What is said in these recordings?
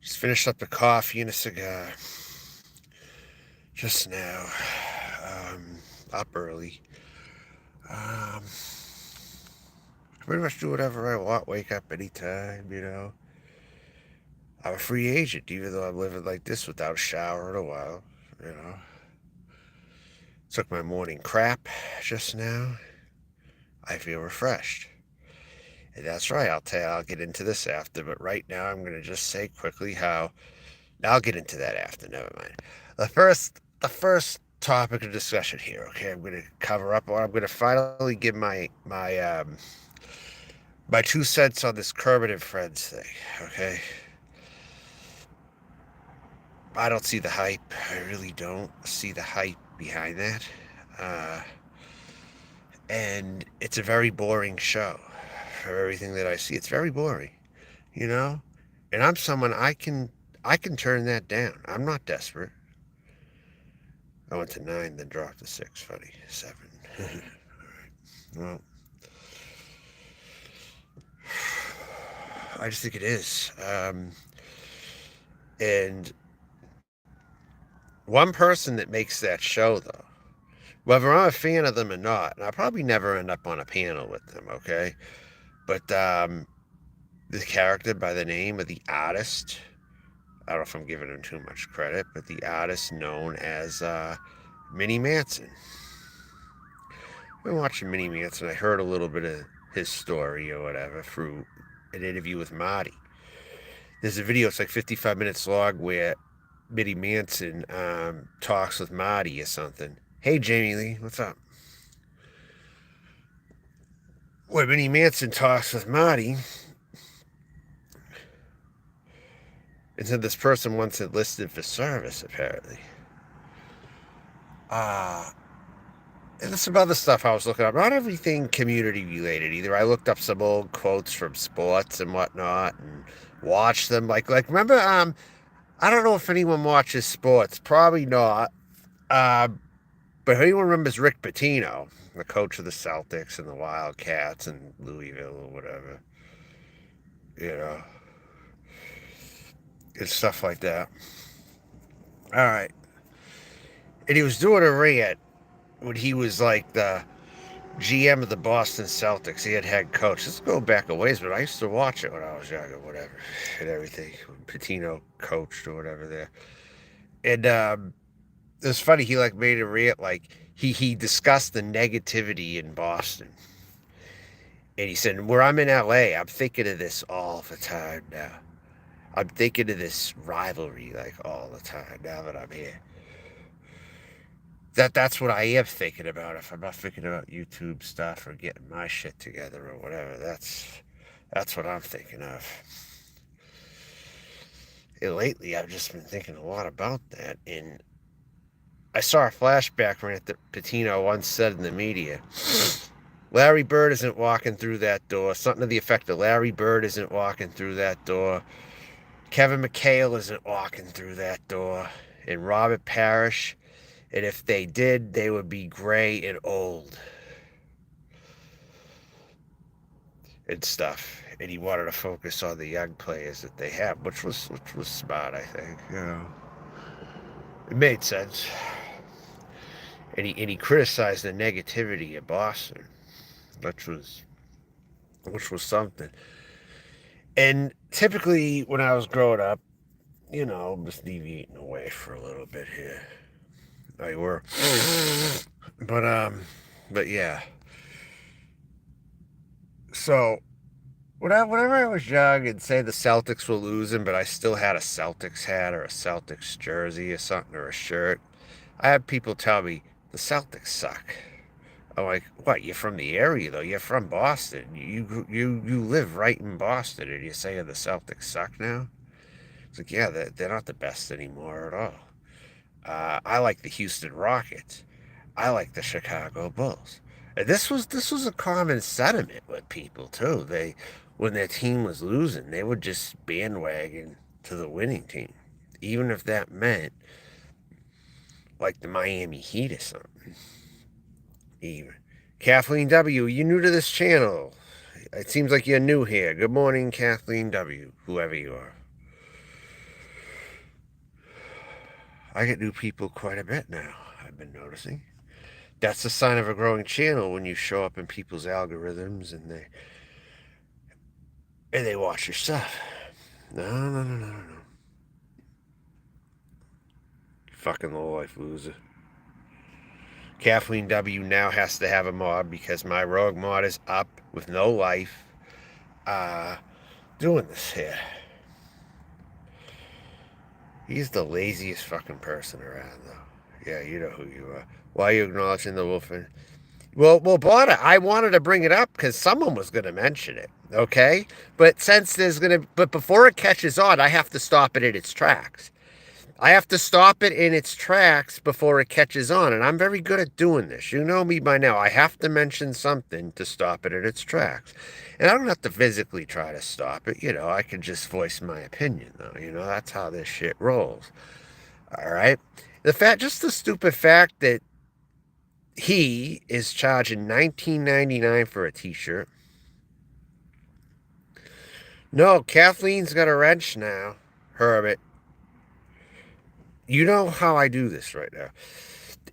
Just finished up the coffee and a cigar just now. Up early. Um, Pretty much do whatever I want. Wake up anytime. I'm a free agent, even though I'm living like this without a shower in a while. You know. Took my morning crap just now. I feel refreshed. And that's right. I'll get into this after, but right now I'm gonna just say quickly how. I'll get into that after. Never mind. The first topic of discussion here. Okay, I'm gonna cover up, or I'm gonna finally give my 2 cents on this Kermit and Friends thing. Okay, I don't see the hype. I really don't see the hype behind that. Uh, and it's a very boring show. For everything that I see, it's very boring. You know, and I'm someone I can turn that down. I'm not desperate. I went to 9, then dropped to 6. Funny. 7. Well, I just think it is. And one person that makes that show, though, whether I'm a fan of them or not, and I'll probably never end up on a panel with them, okay? But the character by the name of the artist, I don't know if I'm giving him too much credit, but the artist known as Minnie Manson. I've been watching Minnie Manson. I heard a little bit of his story or whatever through an interview with Marty. There's a video, it's like 55 minutes long, where Minnie Manson talks with Marty or something. Hey, Jamie Lee, what's up? Where Minnie Manson talks with Marty, and said this person once enlisted for service, apparently. Uh, and there's some other stuff I was looking up. Not everything community related either. I looked up some old quotes from sports and whatnot and watched them. Like remember, I don't know if anyone watches sports. Probably not. Uh, but if anyone remembers Rick Pitino, the coach of the Celtics and the Wildcats and Louisville or whatever, you know, and stuff like that. All right. And he was doing a rant when he was like the GM of the Boston Celtics. He had head coach. Let's go back a ways, but I used to watch it when I was younger, whatever, and everything. When Pitino coached or whatever there. And it was funny. He like made a rant, like he discussed the negativity in Boston, and he said, "Where I'm in LA, I'm thinking of this all the time now. I'm thinking of this rivalry like all the time now that I'm here. That's what I am thinking about. If I'm not thinking about YouTube stuff or getting my shit together or whatever, that's what I'm thinking of." And lately, I've just been thinking a lot about that, and I saw a flashback rant that Patino once said in the media. Larry Bird isn't walking through that door. Something to the effect of Larry Bird isn't walking through that door. Kevin McHale isn't walking through that door. And Robert Parrish. And if they did, they would be gray and old. And stuff. And he wanted to focus on the young players that they have, which was smart, I think. It made sense. And he criticized the negativity of Boston, which was something. And typically, when I was growing up, I'm just deviating away for a little bit here. I were, but yeah. So whenever I was young and say the Celtics were losing, but I still had a Celtics hat or a Celtics jersey or something or a shirt, I had people tell me the Celtics suck. I'm like, what? You're from the area though. You're from Boston. You live right in Boston, and you're saying the Celtics suck now? It's like, yeah, they're not the best anymore at all. I like the Houston Rockets. I like the Chicago Bulls. And this was a common sentiment with people too. When their team was losing, they would just bandwagon to the winning team, even if that meant like the Miami Heat or something. Even Kathleen W, you new to this channel? It seems like you're new here. Good morning, Kathleen W, whoever you are. I get new people quite a bit now, I've been noticing. That's the sign of a growing channel when you show up in people's algorithms and they watch your stuff. No, no, no, no, no, no. Fucking low life loser. Kathleen W now has to have a mod because my rogue mod is up with no life. Doing this here. He's the laziest fucking person around, though. Yeah, you know who you are. Why are you acknowledging the wolfing? Well, Blada, I wanted to bring it up because someone was going to mention it, okay? But before it catches on, I have to stop it in its tracks. I have to stop it in its tracks before it catches on, and I'm very good at doing this. You know me by now. I have to mention something to stop it in its tracks. And I don't have to physically try to stop it. I can just voice my opinion, though. That's how this shit rolls. All right? Just the stupid fact that he is charging $19.99 for a t-shirt. No, Kathleen's got a wrench now. Hermit. You know how I do this right now.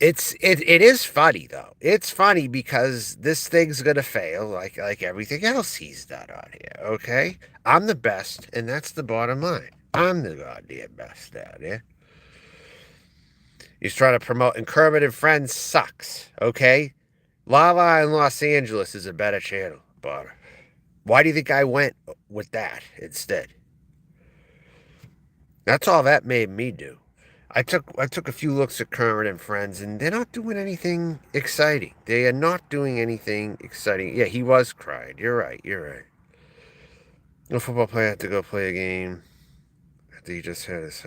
It is funny though. It's funny because this thing's gonna fail like everything else he's done on here. Okay, I'm the best, and that's the bottom line. I'm the goddamn best down here. He's trying to promote, and Kermit and Friends sucks. Okay, Lala in Los Angeles is a better channel, but why do you think I went with that instead? That's all that made me do. I took a few looks at Kermit and Friends, and they're not doing anything exciting. They are not doing anything exciting. Yeah, he was crying. You're right. You're right. No football player had to go play a game after he just had his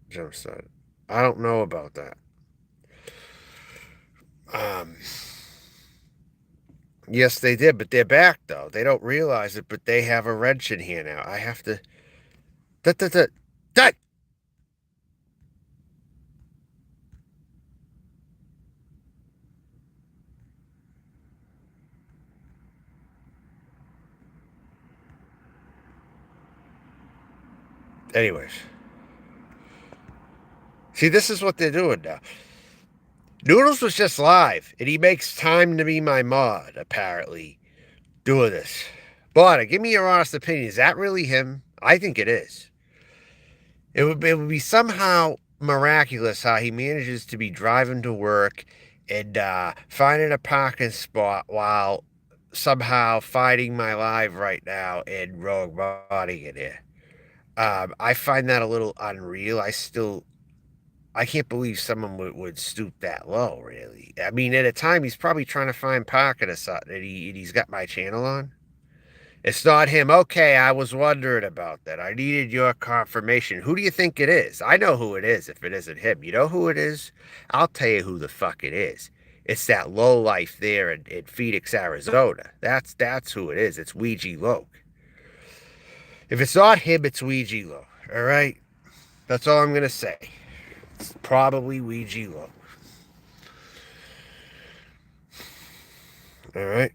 jump start. I don't know about that. Um, yes, they did, but they're back though. They don't realize it, but they have a wrench in here now. I have to. Da, da, da, da. Anyways, see, this is what they're doing now. Noodles was just live, and he makes time to be my mod, apparently, doing this. But give me your honest opinion. Is that really him? I think it is. It would be somehow miraculous how he manages to be driving to work and finding a parking spot while somehow fighting my live right now and rogue modding it here. I find that a little unreal. I can't believe someone would stoop that low, really. I mean, at a time, he's probably trying to find pocket or something, and he's got my channel on. It's not him. Okay, I was wondering about that. I needed your confirmation. Who do you think it is? I know who it is if it isn't him. You know who it is? I'll tell you who the fuck it is. It's that low life there in Phoenix, Arizona. That's who it is. It's Ouija Loke. If it's not him, it's Ouija Loke. All right? That's all I'm going to say. It's probably Ouija Loke. All right?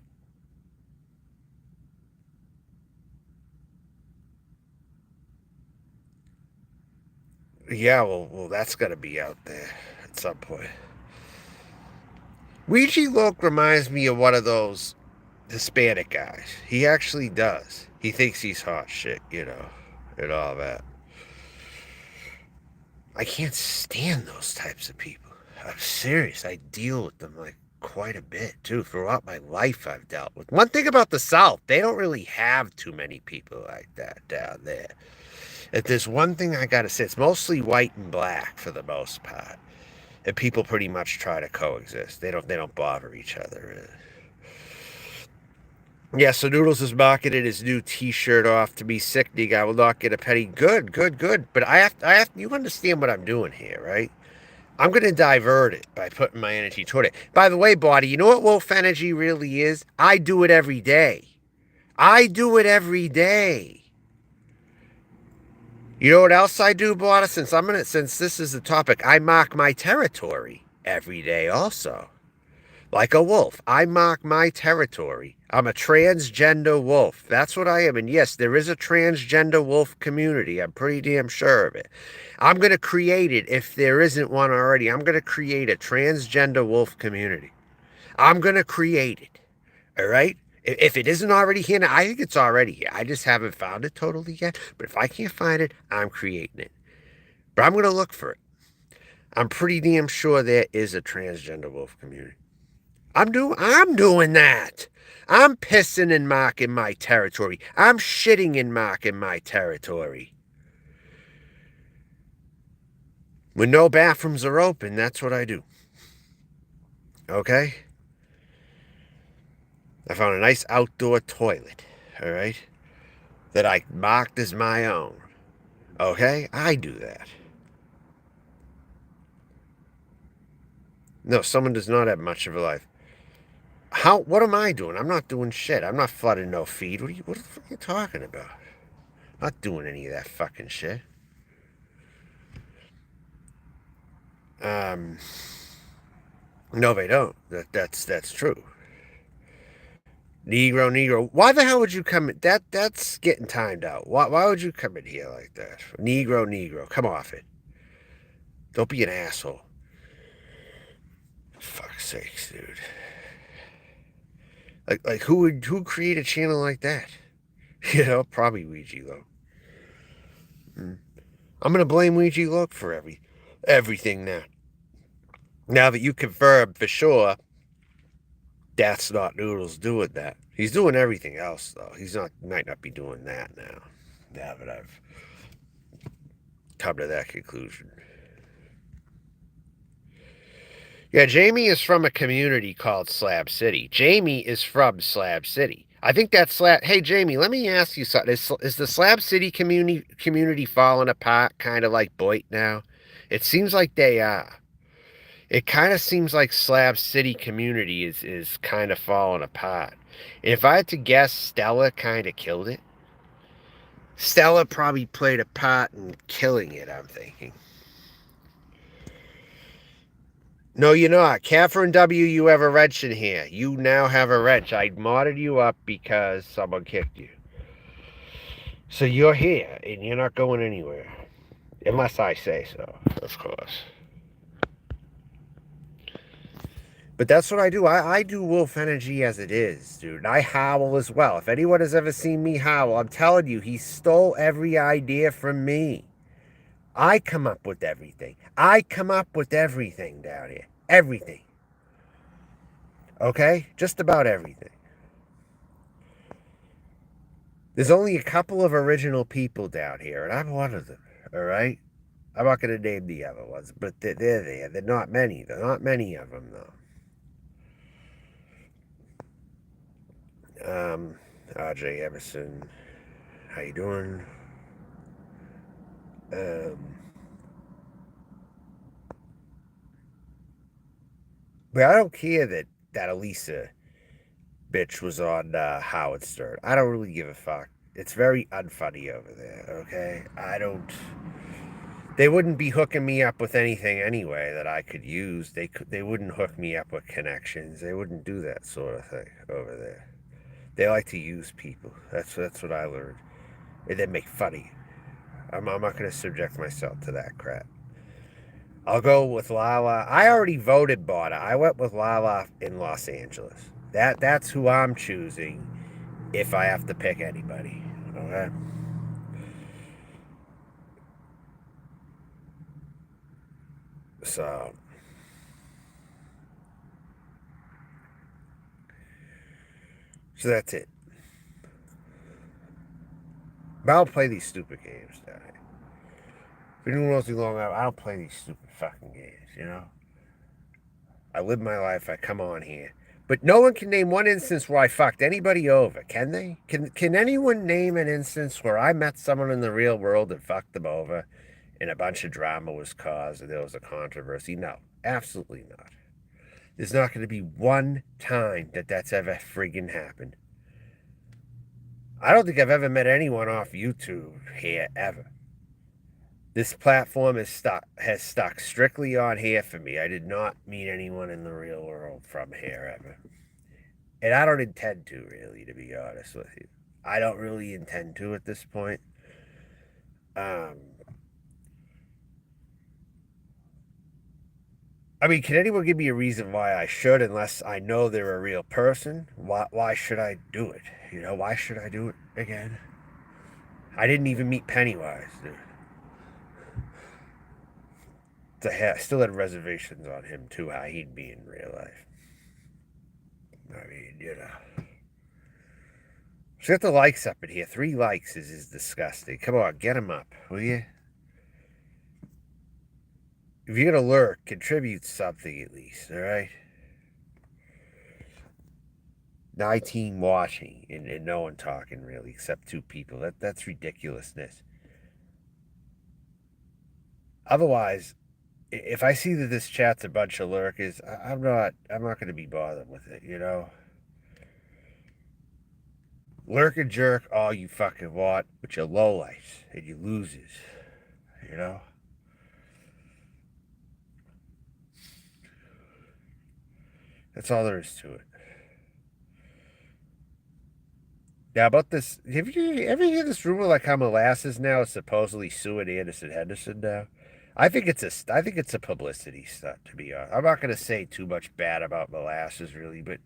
Yeah, well, that's got to be out there at some point. Ouija Loke reminds me of one of those Hispanic guys. He actually does. He thinks he's hot shit, and all that. I can't stand those types of people. I'm serious. I deal with them like quite a bit too. Throughout my life, I've dealt with. One thing about the South, they don't really have too many people like that down there. If there's one thing I gotta say, it's mostly white and black for the most part, and people pretty much try to coexist. They don't bother each other. Yeah, so Noodles has marketed his new T-shirt off to be sickening. I will not get a penny. Good, good, good. But I have. You understand what I'm doing here, right? I'm going to divert it by putting my energy toward it. By the way, Body, you know what wolf energy really is? I do it every day. I do it every day. You know what else I do, Body? Since this is the topic, I mark my territory every day also. Like a wolf. I mark my territory. I'm a transgender wolf. That's what I am. And yes, there is a transgender wolf community. I'm pretty damn sure of it. I'm going to create it if there isn't one already. I'm going to create a transgender wolf community. I'm going to create it. All right? If it isn't already here, now, I think it's already here. I just haven't found it totally yet. But if I can't find it, I'm creating it. But I'm going to look for it. I'm pretty damn sure there is a transgender wolf community. I'm doing that. I'm pissing and marking my territory. I'm shitting and marking my territory. When no bathrooms are open, that's what I do. Okay? I found a nice outdoor toilet, all right? That I marked as my own. Okay? I do that. No, someone does not have much of a life. What am I doing? I'm not doing shit. I'm not flooding no feed. What the fuck are you talking about? Not doing any of that fucking shit. Um, no, they don't. That's true. Negro, Negro. Why the hell would you come in? That's getting timed out. Why would you come in here like that? Negro, Negro. Come off it. Don't be an asshole. Fuck's sakes, dude. Like who create a channel like that? You know, probably Ouija Look. I'm gonna blame Ouija Look for everything now. Now that you confirmed for sure that's not Noodles doing that. He's doing everything else though. Might not be doing that now. Now that I've come to that conclusion. Yeah, Jamie is from a community called Slab City. Jamie is from Slab City. I think that's Slab. Hey, Jamie, let me ask you something. Is the Slab City community falling apart, kind of like Boyd now? It seems like they are. It kind of seems like Slab City community is kind of falling apart. If I had to guess, Stella kind of killed it. Stella probably played a part in killing it. I'm thinking. No, you're not. Catherine W., you have a wrench in here. You now have a wrench. I modded you up because someone kicked you. So you're here, and you're not going anywhere. Unless I say so, of course. But that's what I do. I do wolf energy as it is, dude. And I howl as well. If anyone has ever seen me howl, I'm telling you, he stole every idea from me. I come up with everything. I come up with everything down here. Everything. Okay? Just about everything. There's only a couple of original people down here, and I'm one of them. All right? I'm not going to name the other ones, but they're there. They're not many. There are not many of them, though. RJ Emerson, how you doing? Um, but I don't care that Elisa bitch was on Howard Stern. I don't really give a fuck. It's very unfunny over there, okay? I don't. They wouldn't be hooking me up with anything anyway that I could use. They wouldn't hook me up with connections. They wouldn't do that sort of thing over there. They like to use people. That's what I learned. And then make funny. I'm not going to subject myself to that crap. I'll go with Lala. I already voted Bada. I went with Lala in Los Angeles. That's who I'm choosing if I have to pick anybody. Okay. So that's it. But I don't play these stupid games down here. If anyone knows me long enough, I don't play these stupid fucking games, you know? I live my life, I come on here. But no one can name one instance where I fucked anybody over, can they? Can anyone name an instance where I met someone in the real world and fucked them over and a bunch of drama was caused and there was a controversy? No, absolutely not. There's not going to be one time that's ever friggin' happened. I don't think I've ever met anyone off YouTube here, ever. This platform has stuck strictly on here for me. I did not meet anyone in the real world from here ever. And I don't intend to, really, to be honest with you. I don't really intend to at this point. Um, I mean, can anyone give me a reason why I should, unless I know they're a real person? Why should I do it? Why should I do it again? I didn't even meet Pennywise, dude. I still had reservations on him, too, how he'd be in real life. I mean. Let's get the likes up in here. 3 likes is disgusting. Come on, get them up, will you? If you're going to lurk, contribute something at least, all right? 19 watching and no one talking really except 2 people. That's ridiculousness. Otherwise, if I see that this chat's a bunch of lurkers, I'm not going to be bothered with it. Lurk and jerk all you fucking want, but you're lowlights and you losers, you know? That's all there is to it. Now about this, have you ever hear this rumor like how Molasses now is supposedly suing Anderson Henderson now? I think it's a publicity stunt, to be honest. I'm not gonna say too much bad about Molasses really, but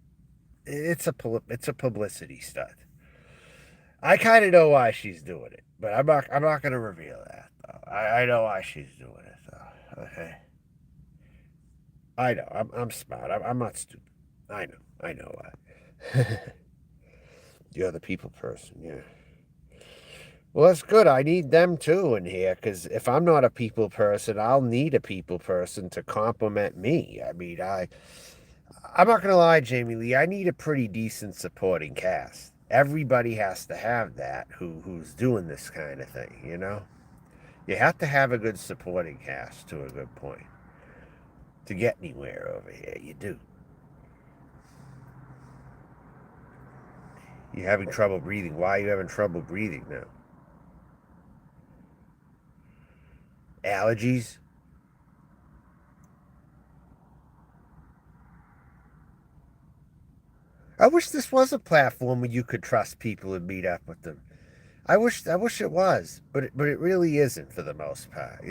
it's a publicity stunt. I kind of know why she's doing it, but I'm not gonna reveal that though. I know why she's doing it though. Okay, I know I'm smart. I'm not stupid. I know why. You're the people person, yeah. Well, that's good. I need them too in here because if I'm not a people person, I'll need a people person to compliment me. I mean, I'm not gonna lie, Jamie Lee. I need a pretty decent supporting cast. Everybody has to have that who's doing this kind of thing. You have to have a good supporting cast to a good point to get anywhere over here. You do. You're having trouble breathing. Why are you having trouble breathing now? Allergies? I wish this was a platform where you could trust people and meet up with them. I wish it was, but it really isn't for the most part.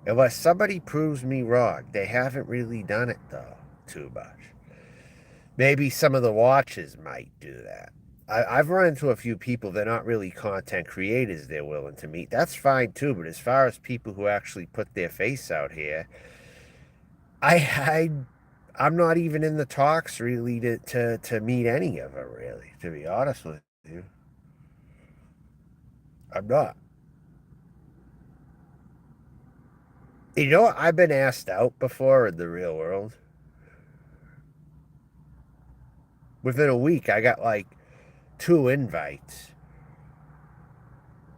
Unless somebody proves me wrong, they haven't really done it though too much. Maybe some of the watches might do that. I've run into a few people that are not really content creators they're willing to meet. That's fine too, but as far as people who actually put their face out here, I, I I'm not even in the talks really to meet any of them really, to be honest with you. I'm not. You know what? I've been asked out before in the real world. Within a week, I got like 2 invites.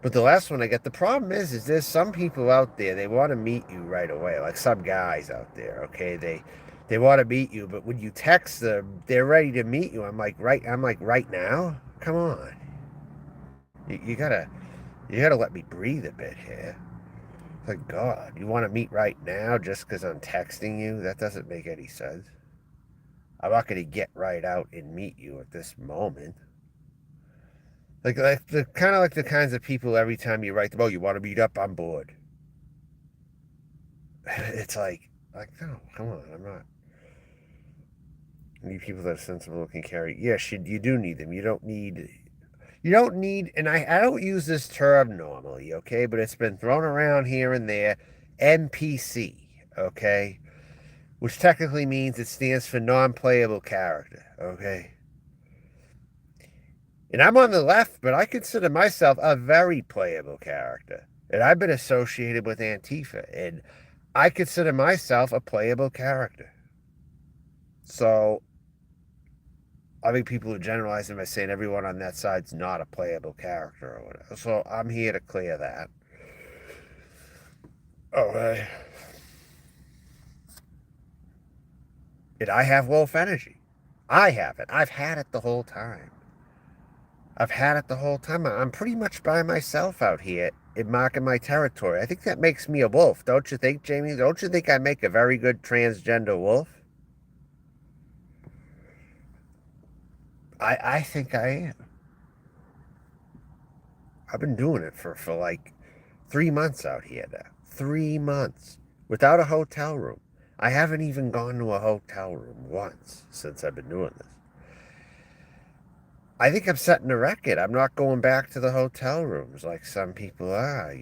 But the last one I got, the problem is there's some people out there, they want to meet you right away. Like some guys out there, okay? They want to meet you, but when you text them, they're ready to meet you. I'm like, right now? Come on. You gotta let me breathe a bit here. Like God, you want to meet right now just because I'm texting you? That doesn't make any sense. I'm not gonna get right out and meet you at this moment. Like the kind of like the kinds of people every time you write them, oh, you want to meet up? I'm bored. It's like no, come on, I'm not. I need people that are sensible can carry. Yes, you do need them. You don't need, and I don't use this term normally, okay, but it's been thrown around here and there. NPC, okay, which technically means it stands for non-playable character, okay. And I'm on the left, but I consider myself a very playable character. And I've been associated with Antifa, and I consider myself a playable character. So I think people who generalize it by saying everyone on that side's not a playable character or whatever. So I'm here to clear that. Okay. And I have wolf energy. I have it. I've had it the whole time. I'm pretty much by myself out here in marking my territory. I think that makes me a wolf, don't you think, Jamie? Don't you think I make a very good transgender wolf? I think I am. I've been doing it for like 3 months out here now. 3 months without a hotel room. I haven't even gone to a hotel room once since I've been doing this. I think I'm setting a record. I'm not going back to the hotel rooms like some people are.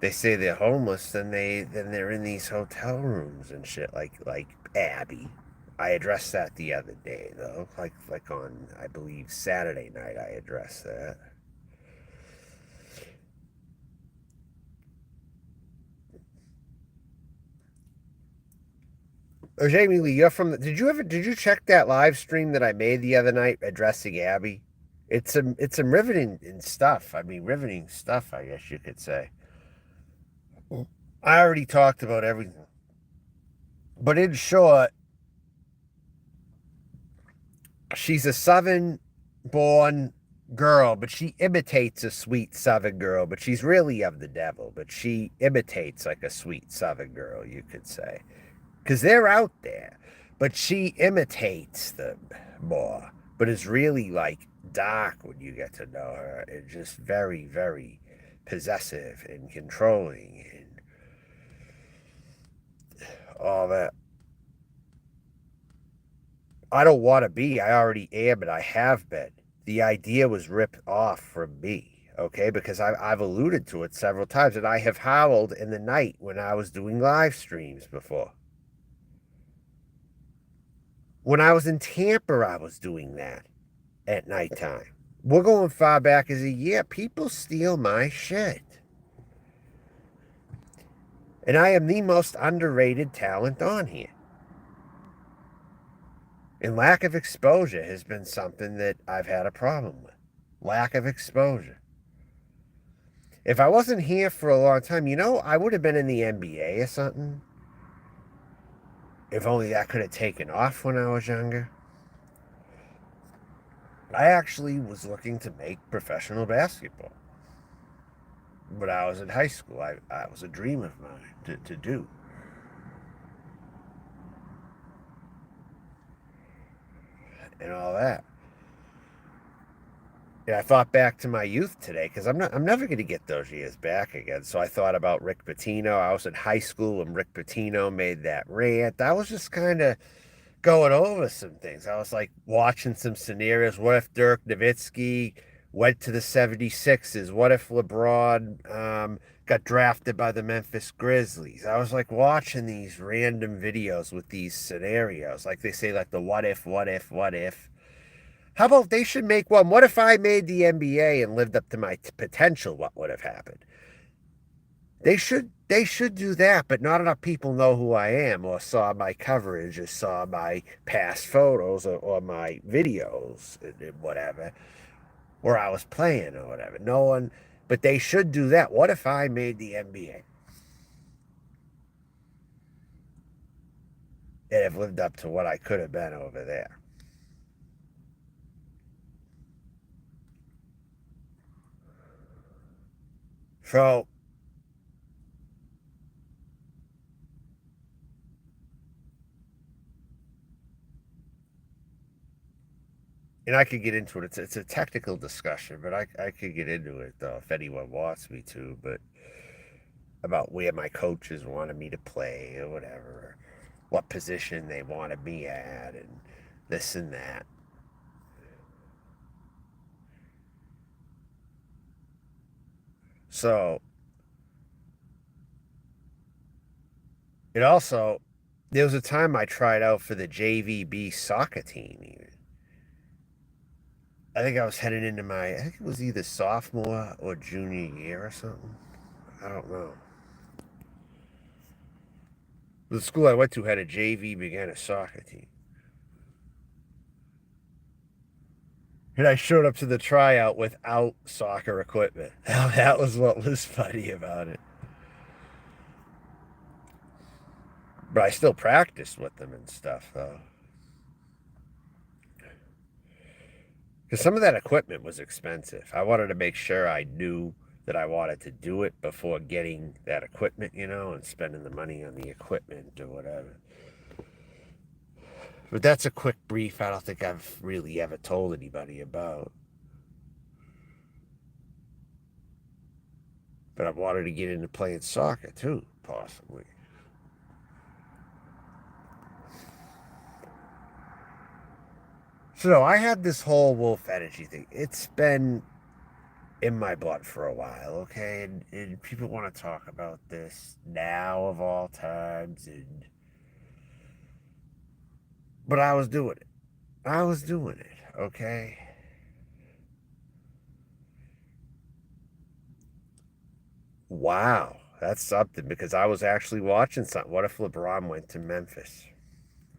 They say they're homeless, then they're in these hotel rooms and shit. Like Abby. I addressed that the other day though. Like on I believe Saturday night I addressed that. Oh, Jamie Lee, you're from the, did you check that live stream that I made the other night addressing Abby? It's some riveting stuff. I mean, riveting stuff, I guess you could say. I already talked about everything. But in short, she's a southern born girl, but she imitates a sweet southern girl, but she's really of the devil, but she imitates like a sweet southern girl, you could say. Because they're out there, but she imitates them more, but is really like dark when you get to know her and just very, very possessive and controlling and all that. I don't want to be. I already am, and I have been. The idea was ripped off from me, okay? Because I've alluded to it several times, and I have howled in the night when I was doing live streams before. When I was in Tampa, I was doing that at nighttime. We're going far back as a year. People steal my shit. And I am the most underrated talent on here. And lack of exposure has been something that I've had a problem with. Lack of exposure. If I wasn't here for a long time, I would have been in the NBA or something. If only that could have taken off when I was younger. I actually was looking to make professional basketball. When I was in high school, I was a dream of mine to do. And all that. And I thought back to my youth today because I'm never going to get those years back again. So I thought about Rick Pitino. I was in high school when Rick Pitino made that rant. I was just kind of going over some things. I was like watching some scenarios. What if Dirk Nowitzki went to the 76ers? What if LeBron got drafted by the Memphis Grizzlies? I was like watching these random videos with these scenarios. Like they say, like the what if, what if, what if. How about they should make one? What if I made the NBA and lived up to my potential? What would have happened? They should do that, but not enough people know who I am or saw my coverage or saw my past photos or my videos and whatever, or I was playing or whatever. No one, but they should do that. What if I made the NBA and have lived up to what I could have been over there? So, and I could get into it. It's a technical discussion, but I could get into it though if anyone wants me to. But about where my coaches wanted me to play or whatever, or what position they wanted me at, and this and that. So it also there was a time I tried out for the JVB soccer team. Even I think I was heading into I think it was either sophomore or junior year or something. I don't know. The school I went to had a JV beginner soccer team. And I showed up to the tryout without soccer equipment. That was what was funny about it. But I still practiced with them and stuff, though. Because some of that equipment was expensive. I wanted to make sure I knew that I wanted to do it before getting that equipment, and spending the money on the equipment or whatever. But that's a quick brief I don't think I've really ever told anybody about. But I wanted to get into playing soccer too, possibly. So no, I had this whole wolf energy thing. It's been in my blood for a while, okay? And people want to talk about this now of all times, and but I was doing it. I was doing it, okay? Wow, that's something because I was actually watching something. What if LeBron went to Memphis?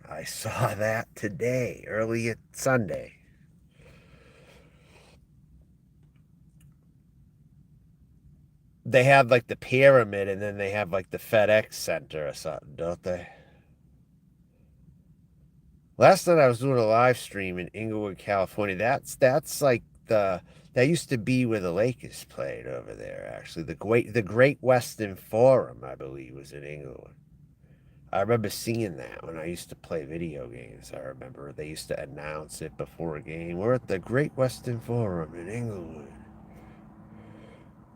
I saw that today, early at Sunday. They have like the pyramid and then they have like the FedEx Center or something, don't they? Last night I was doing a live stream in Inglewood, California. That's like that used to be where the Lakers played over there. Actually, the Great Western Forum, I believe, was in Inglewood. I remember seeing that when I used to play video games. I remember they used to announce it before a game. We're at the Great Western Forum in Inglewood,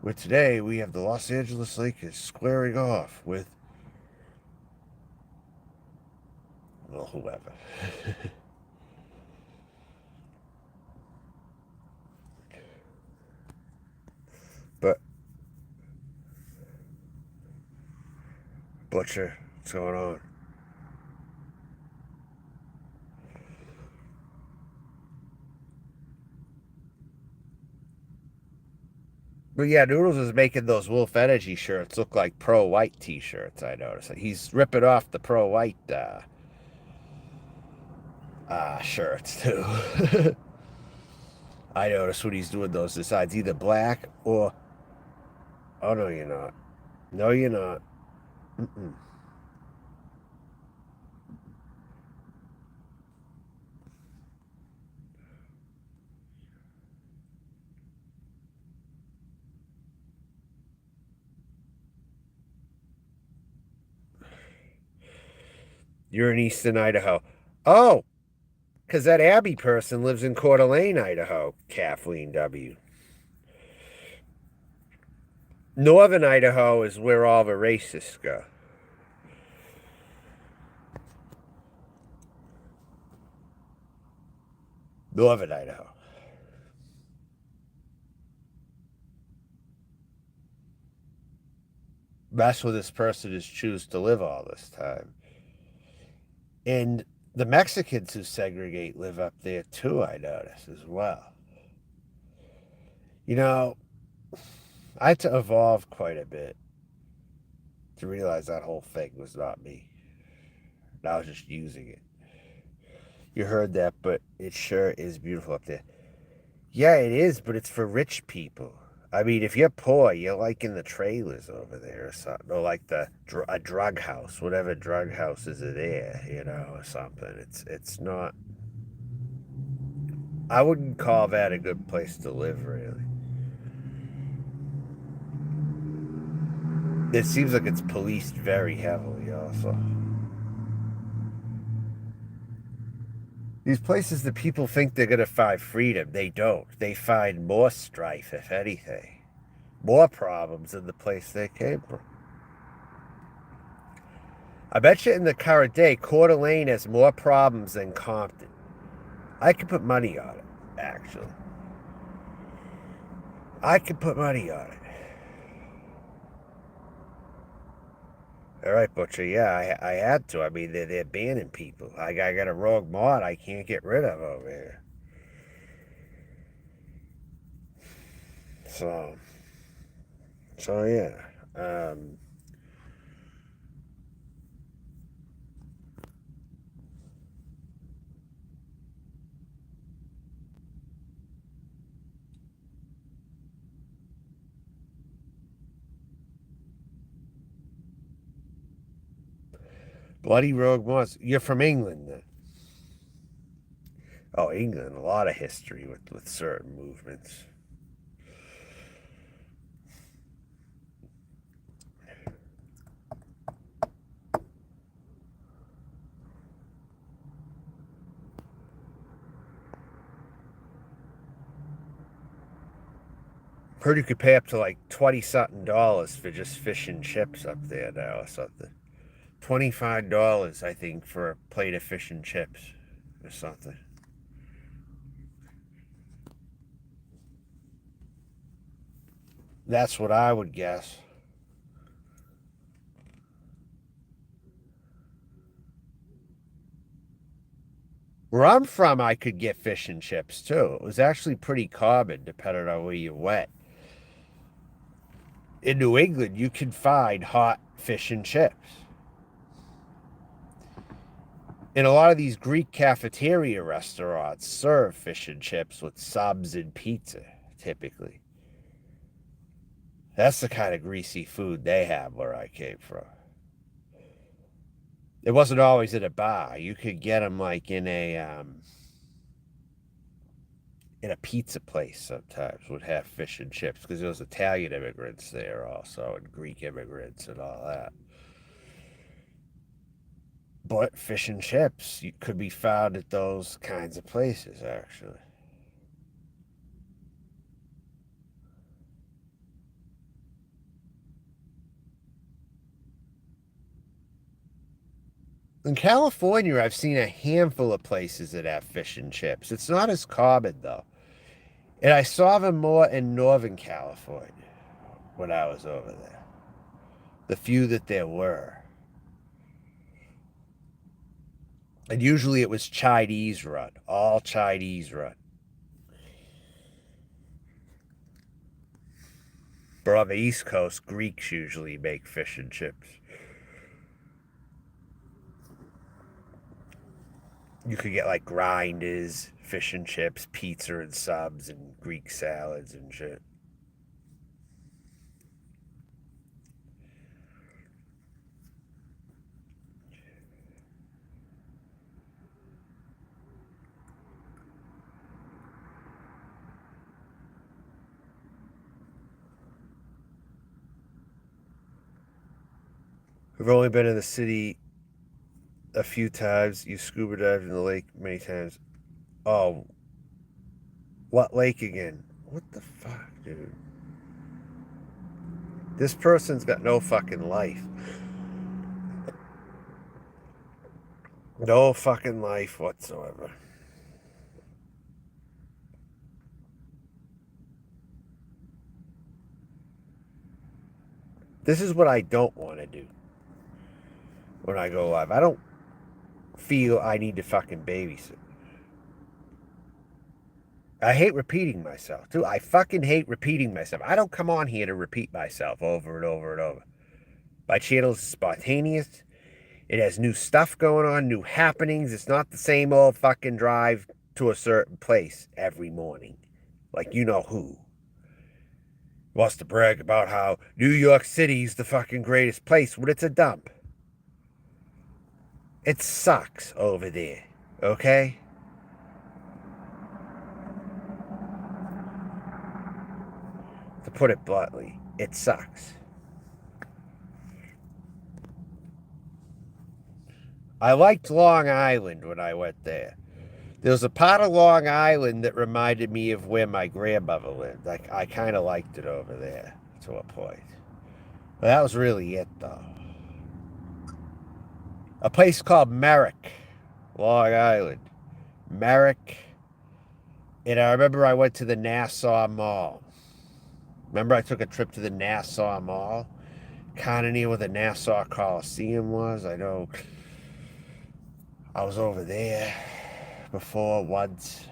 where today we have the Los Angeles Lakers squaring off with, well, whoever. But Butcher, what's going on? But yeah, Noodles is making those Wolf Energy shirts look like Pro White T-shirts. I noticed he's ripping off the Pro White shirts too. I noticed when he's doing those designs, either black or, oh no, you're not. No, you're not. Mm-mm. You're in Eastern Idaho. Oh, because that Abby person lives in Coeur d'Alene, Idaho. Kathleen W. Northern Idaho is where all the racists go. Northern Idaho. That's where this person has choose to live all this time. And the Mexicans who segregate live up there too, I notice as well. You know, I had to evolve quite a bit to realize that whole thing was not me. I was just using it. You heard that, but it sure is beautiful up there. Yeah, it is, but it's for rich people. I mean, if you're poor, you're like in the trailers over there or something, or like a drug house, whatever drug houses are there, or something. It's not. I wouldn't call that a good place to live, really. It seems like it's policed very heavily, also. These places that people think they're going to find freedom, they don't. They find more strife, if anything, more problems in the place they came from. I bet you in the current day, Coeur d'Alene has more problems than Compton. I could put money on it, actually. I could put money on it. All right, Butcher. Yeah, I had to. I mean, they're banning people. I got a rogue mod I can't get rid of over here. So, so yeah. Bloody rogue mods. You're from England, then? Oh, England. A lot of history with certain movements. Heard you could pay up to like 20 something dollars for just fish and chips up there now or something. $25, I think, for a plate of fish and chips or something. That's what I would guess. Where I'm from, I could get fish and chips too. It was actually pretty common, depending on where you went. In New England, you can find hot fish and chips. And a lot of these Greek cafeteria restaurants serve fish and chips with subs and pizza, typically. That's the kind of greasy food they have where I came from. It wasn't always at a bar. You could get them like in a pizza place sometimes would have fish and chips because there was Italian immigrants there also and Greek immigrants and all that. But fish and chips could be found at those kinds of places actually. In California, I've seen a handful of places that have fish and chips. It's not as common though. And I saw them more in Northern California when I was over there. The few that there were. And usually it was Chinese run, all Chinese run. But on the East Coast, Greeks usually make fish and chips. You could get like grinders, fish and chips, pizza and subs, and Greek salads and shit. I've only been in the city a few times. You scuba dived in the lake many times. Oh, what lake again? What the fuck, dude? This person's got no fucking life. No fucking life whatsoever. This is what I don't want to do when I go live. I don't feel I need to fucking babysit. I hate repeating myself, too. I fucking hate repeating myself. I don't come on here to repeat myself over and over and over. My channel is spontaneous. It has new stuff going on, new happenings. It's not the same old fucking drive to a certain place every morning. Like you know who wants to brag about how New York City's the fucking greatest place when it's a dump. It sucks over there, okay? To put it bluntly, it sucks. I liked Long Island when I went there. There was a part of Long Island that reminded me of where my grandmother lived. I kind of liked it over there to a point. But that was really it, though. A place called Merrick, Long Island. Merrick. And I remember I went to the Nassau Mall. Remember I took a trip to the Nassau Mall? Kind of near where the Nassau Coliseum was. I know I was over there before once.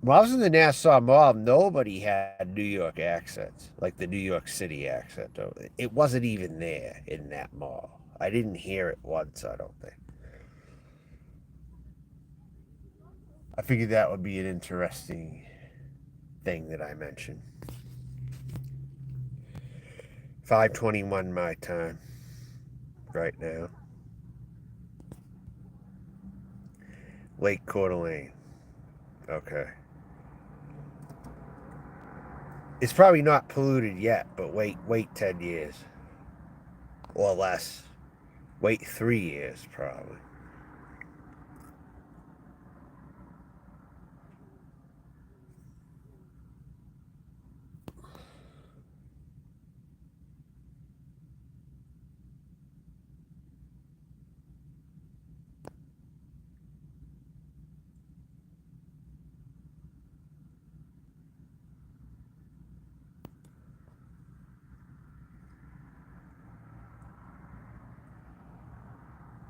When I was in the Nassau Mall, nobody had New York accents, like the New York City accent. It wasn't even there in that mall. I didn't hear it once, I don't think. I figured that would be an interesting thing that I mentioned. 5:21 my time right now. Lake Coeur d'Alene. Okay. It's probably not polluted yet, but wait 10 years. Or less. Wait 3 years, probably.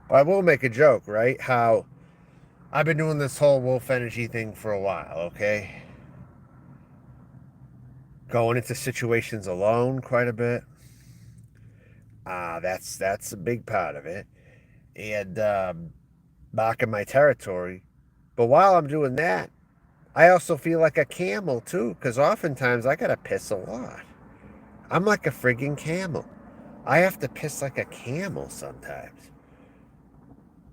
But I will make a joke, right? How I've been doing this whole wolf energy thing for a while, okay? Going into situations alone quite a bit. That's a big part of it. And marking my territory. But while I'm doing that, I also feel like a camel too, because oftentimes I gotta piss a lot. I'm like a friggin' camel. I have to piss like a camel sometimes.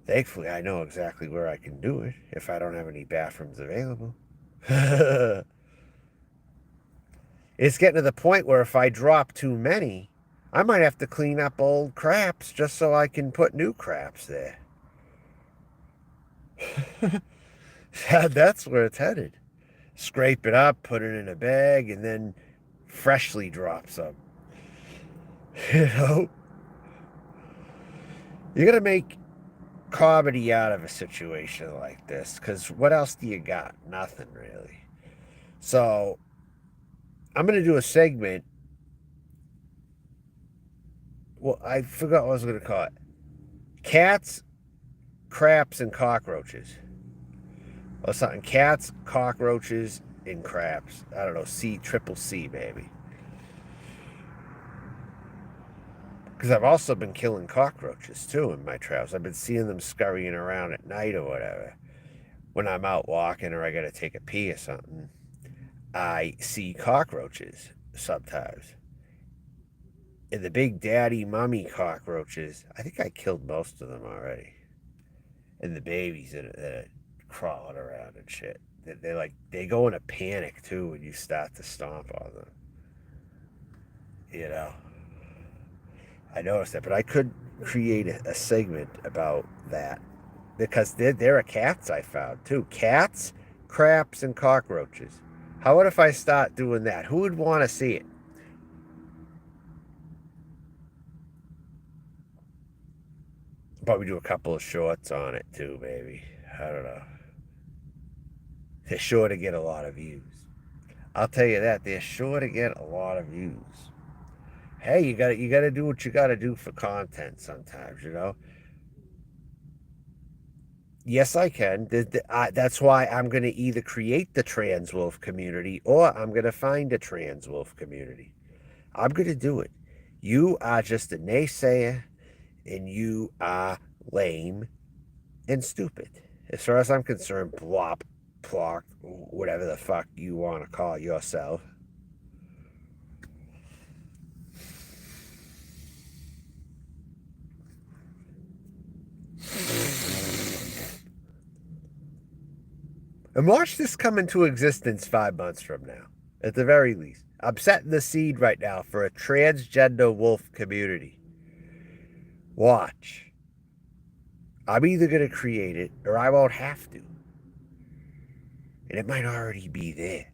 Thankfully, I know exactly where I can do it if I don't have any bathrooms available. It's getting to the point where if I drop too many, I might have to clean up old craps just so I can put new craps there. That's where it's headed. Scrape it up, put it in a bag, and then freshly drop some. You know? You gotta make comedy out of a situation like this, because what else do you got? Nothing really. So, I'm gonna do a segment. Well, I forgot what I was gonna call it. Cats, craps, and cockroaches. Or something. Cats, cockroaches, and craps. I don't know. C, triple C, maybe. Because I've also been killing cockroaches too in my travels. I've been seeing them scurrying around at night or whatever. When I'm out walking or I gotta take a pee or something, I see cockroaches sometimes. And the big daddy mummy cockroaches, I think I killed most of them already. And the babies that are crawling around and shit. They go in a panic too when you start to stomp on them. You know, I noticed that, but I could create a segment about that because there are cats I found too. Cats, craps, and cockroaches. How about if I start doing that? Who would want to see it? Probably do a couple of shorts on it too, maybe. I don't know. They're sure to get a lot of views. I'll tell you that they're sure to get a lot of views. Hey, you gotta do what you gotta do for content sometimes, you know. Yes, I can. That's why I'm gonna either create the trans wolf community or I'm gonna find a trans wolf community. I'm gonna do it. You are just a naysayer, and you are lame and stupid. As far as I'm concerned, plop, plock, whatever the fuck you want to call yourself. And watch this come into existence 5 months from now, at the very least. I'm setting the seed right now for a transgender wolf community. Watch. I'm either going to create it or I won't have to. And it might already be there.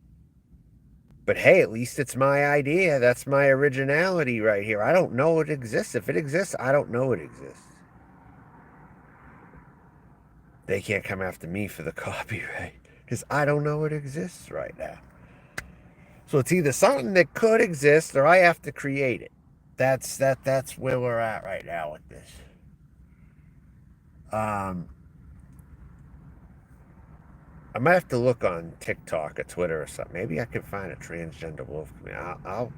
But hey, at least it's my idea. That's my originality right here. I don't know it exists. If it exists, I don't know it exists. They can't come after me for the copyright because I don't know it exists right now. So it's either something that could exist or I have to create it. That's where we're at right now with this. Um, I might have to look on TikTok or Twitter or something. Maybe I can find a transgender wolf. I'll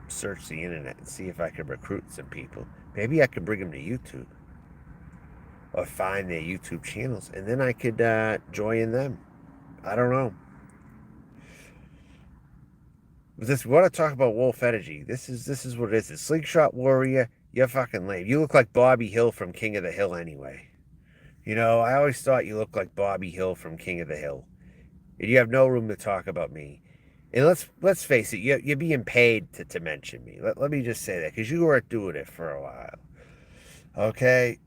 search the internet and see if I can recruit some people. Maybe I could bring them to YouTube or find their YouTube channels, and then I could join them. I don't know. But this, we want to talk about wolf energy. This is what it is. The slingshot warrior, you're fucking lame. You look like Bobby Hill from King of the Hill anyway. You know, I always thought you looked like Bobby Hill from King of the Hill. And you have no room to talk about me. And let's face it, you're being paid to mention me. Let me just say that, because you weren't doing it for a while. Okay?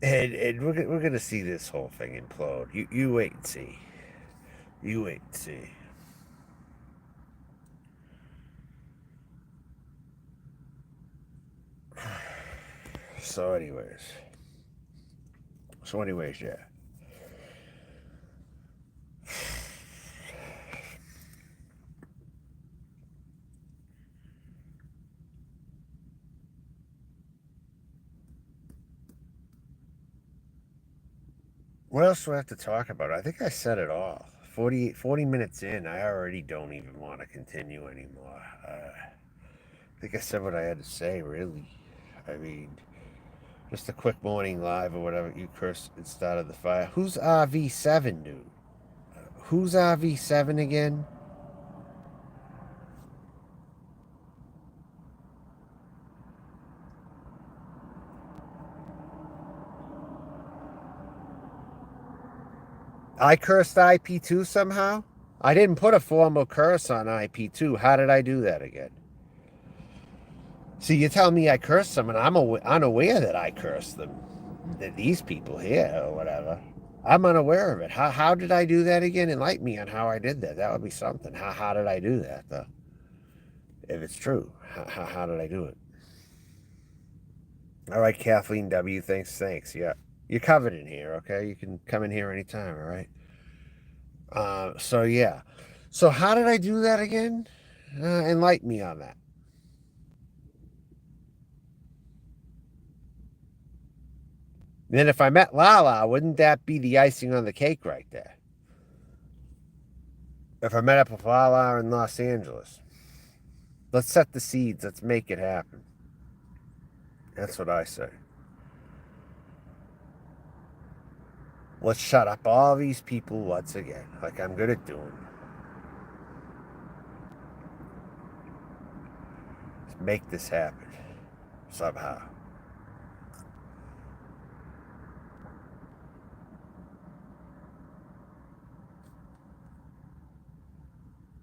And we're gonna see this whole thing implode. You wait and see. You wait and see. So anyways. Yeah. What else do I have to talk about? I think I said it all. 40 minutes in, I already don't even want to continue anymore. I think I said what I had to say, really. I mean, just a quick morning live or whatever. You cursed and started the fire. Who's RV7, dude? Who's RV7 again? I cursed IP2 somehow? I didn't put a formal curse on IP2. How did I do that again? See, you tell me I cursed them, and I'm unaware that I cursed them. That these people here or whatever. I'm unaware of it. How did I do that again? Enlighten me on how I did that. That would be something. How did I do that, though? If it's true, how did I do it? All right, Kathleen W. Thanks. Yeah. You're covered in here, okay? You can come in here anytime, all right? So yeah. So how did I do that again? Enlighten me on that. Then if I met Lala, wouldn't that be the icing on the cake right there? If I met up with Lala in Los Angeles, let's set the seeds. Let's make it happen. That's what I say. Let's shut up all these people once again, like I'm good at doing. Let's make this happen somehow.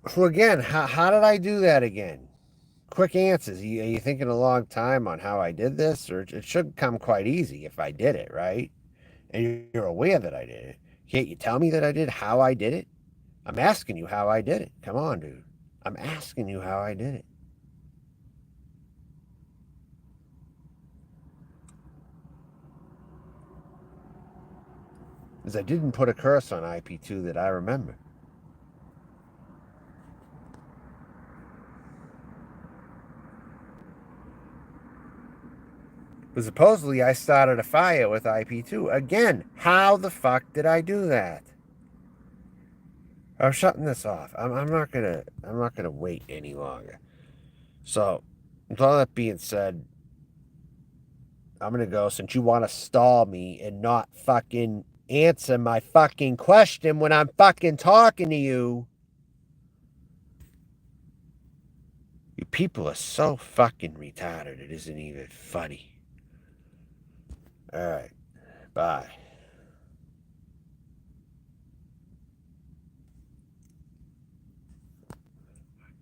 So again, how did I do that again? Quick answers. Are you thinking a long time on how I did this, or it should come quite easy if I did it right, and you're aware that I did it? Can't you tell me that I did how I did it? I'm asking you how I did it. Come on, dude. I'm asking you how I did it. Because I didn't put a curse on IP2 that I remember. But supposedly I started a fire with IP2. Again, how the fuck did I do that? I'm shutting this off. I'm not gonna wait any longer. So, with all that being said, I'm gonna go since you want to stall me and not fucking answer my fucking question when I'm fucking talking to you. You people are so fucking retarded. It isn't even funny. All right. Bye.